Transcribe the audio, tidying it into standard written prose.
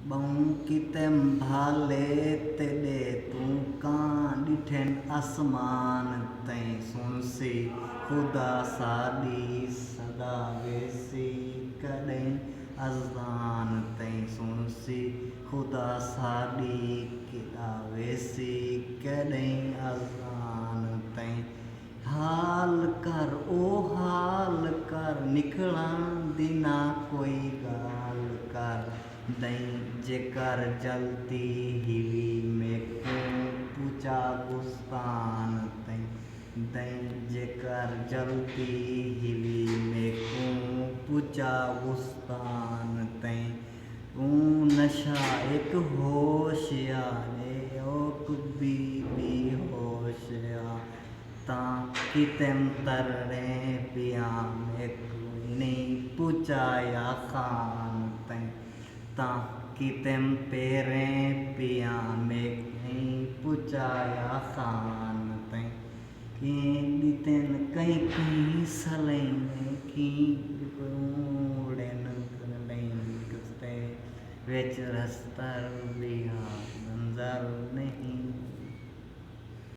बहु कितेम भाले तेॾे तूं कां ॾिठेन आसमान तैं सुणसी ख़ुदा साॾी सदा वेसी कॾहिं अज़ान तैं सुणसी ख़ुदा साॾी केॾा वेसी कॾहिं अज़ान तैं हाल कर ओ हाल कर निकिरण दिना कोई ॻाल्हि कर दई जेकर जलती हिवी में पूचा गुस्तान तई दई जेकर जलती हिवी में पूचा गुस्तान तई ऊं नशा एक होशियारे ओक बीबी होशिया तां कितेम तररे पिया में नहीं पूचाया खान तई तां कितेम पेरें पिया में नहीं पूचाया खान तई ॾितेन कहीं कहीं सलैन की विच रस्तर बिया मंजर नहीं।